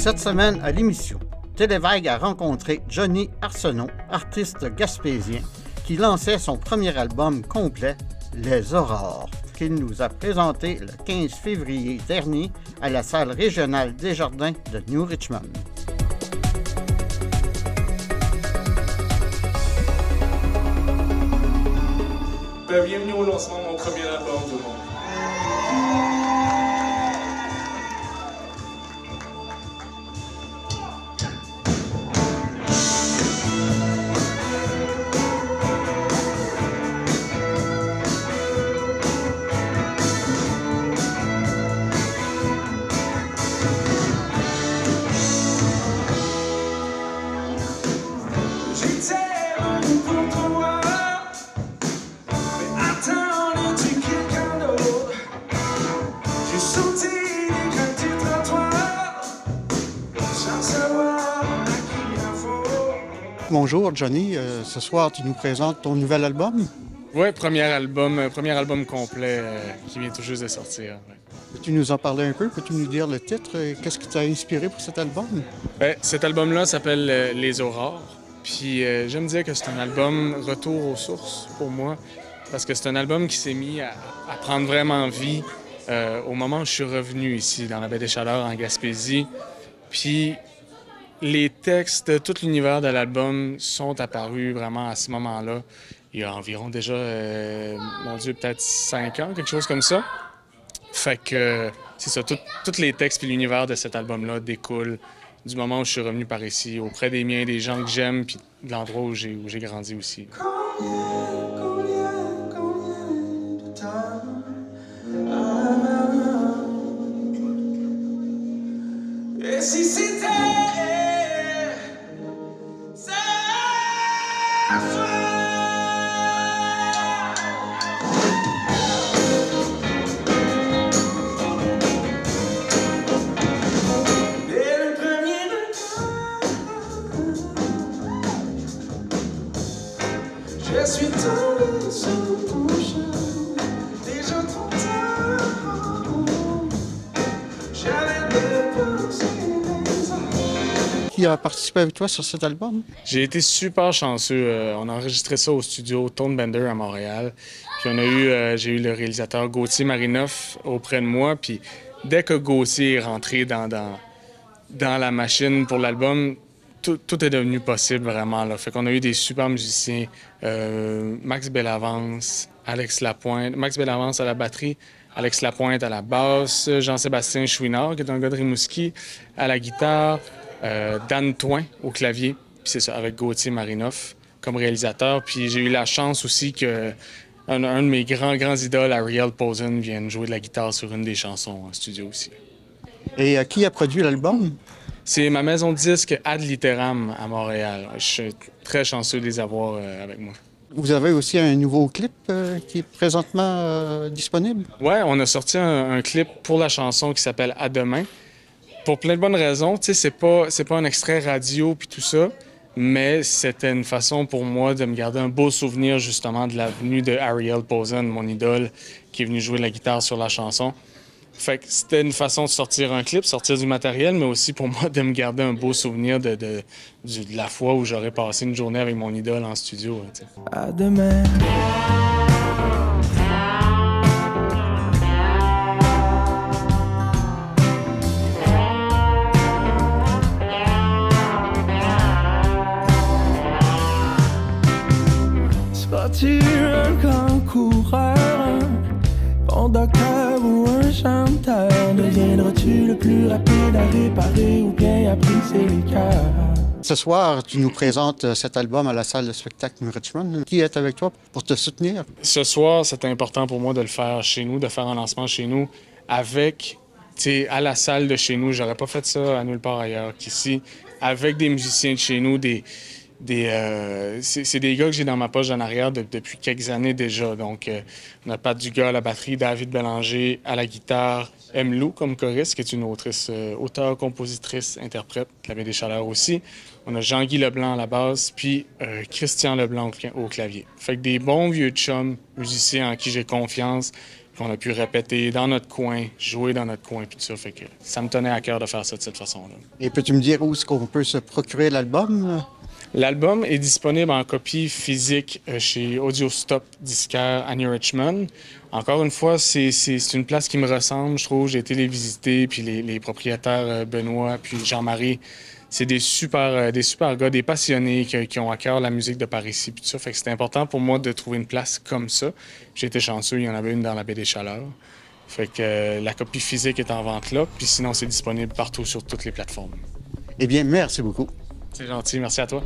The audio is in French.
Cette semaine à l'émission, Télévague a rencontré Johnny Arsenault, artiste gaspésien, qui lançait son premier album complet, Les Aurores, qu'il nous a présenté le 15 février dernier à la salle régionale Desjardins de New Richmond. Bienvenue au lancement de mon premier album, tout le monde. Bonjour Johnny, ce soir tu nous présentes ton nouvel album. Oui, premier album complet qui vient tout juste de sortir. Ouais. Peux-tu nous en parler un peu? Peux-tu nous dire le titre? Qu'est-ce qui t'a inspiré pour cet album? Cet album-là s'appelle Les Aurores. Puis j'aime dire que c'est un album retour aux sources pour moi, parce que c'est un album qui s'est mis à prendre vraiment vie au moment où je suis revenu ici, dans la baie des Chaleurs, en Gaspésie. Puis les textes, tout l'univers de l'album sont apparus vraiment à ce moment-là. Il y a environ déjà, mon Dieu, peut-être 5 ans, quelque chose comme ça. Fait que c'est ça, tous les textes et l'univers de cet album-là découlent du moment où je suis revenu par ici, auprès des miens, des gens que j'aime, puis de l'endroit où j'ai grandi aussi. Et si c'était je suis tombé sur ton chemin, déjà trop tard. J'avais dépensé mes heures. Qui a participé avec toi sur cet album? J'ai été super chanceux. On a enregistré ça au studio Tone Bender à Montréal. Puis j'ai eu le réalisateur Gauthier Marinoff auprès de moi. Puis dès que Gauthier est rentré dans la machine pour l'album, tout est devenu possible vraiment. Là. Fait qu'on a eu des super musiciens. Max Bellavance, Alex Lapointe. Max Bellavance à la batterie, Alex Lapointe à la basse, Jean-Sébastien Chouinard, qui est un gars de Rimouski, à la guitare, Dan Toin au clavier. Puis c'est ça, avec Gauthier Marinoff comme réalisateur. Puis j'ai eu la chance aussi que un de mes grands idoles, Ariel Posen, vienne jouer de la guitare sur une des chansons en studio aussi. Et qui a produit l'album? C'est ma maison de disques Ad Litteram à Montréal. Je suis très chanceux de les avoir avec moi. Vous avez aussi un nouveau clip qui est présentement disponible? Ouais, on a sorti un clip pour la chanson qui s'appelle À demain. Pour plein de bonnes raisons. Tu sais, c'est pas un extrait radio puis tout ça, mais c'était une façon pour moi de me garder un beau souvenir justement de la venue de Ariel Posen, mon idole, qui est venu jouer de la guitare sur la chanson. Fait que c'était une façon de sortir un clip, sortir du matériel, mais aussi pour moi de me garder un beau souvenir de la fois où j'aurais passé une journée avec mon idole en studio. Là, t'sais. À demain. Seras-tu un grand coureur? Bon docteur ou un chanteur, deviendras-tu le plus rapide à réparer ou bien à briser les cœurs? Ce soir, tu nous présentes cet album à la salle de spectacle New Richmond. Qui est avec toi pour te soutenir? Ce soir, c'était important pour moi de le faire chez nous, de faire un lancement chez nous avec, tu sais, à la salle de chez nous. J'aurais pas fait ça à nulle part ailleurs qu'ici, avec des musiciens de chez nous, c'est des gars que j'ai dans ma poche en arrière depuis quelques années déjà. Donc, on a Pat Dugas à la batterie, David Bélanger à la guitare, Lou comme choriste, qui est une autrice, auteure, compositrice, interprète, de la Baie des Chaleurs aussi. On a Jean-Guy Leblanc à la basse, puis Christian Leblanc au clavier. Fait que des bons vieux chums, musiciens en qui j'ai confiance, qu'on a pu répéter dans notre coin, jouer dans notre coin, puis tout ça. Fait que ça me tenait à cœur de faire ça de cette façon-là. Et peux-tu me dire où est-ce qu'on peut se procurer l'album? L'album est disponible en copie physique chez Audiostop Disquaire à New Richmond. Encore une fois, c'est une place qui me ressemble, je trouve. J'ai été les visiter, puis les propriétaires Benoît puis Jean-Marie, c'est des super gars, des passionnés qui ont à cœur la musique de par ici, puis tout ça. Fait que c'était important pour moi de trouver une place comme ça. J'ai été chanceux, il y en avait une dans la baie des Chaleurs. Fait que la copie physique est en vente là, puis sinon c'est disponible partout sur toutes les plateformes. Eh bien, merci beaucoup. C'est gentil, merci à toi.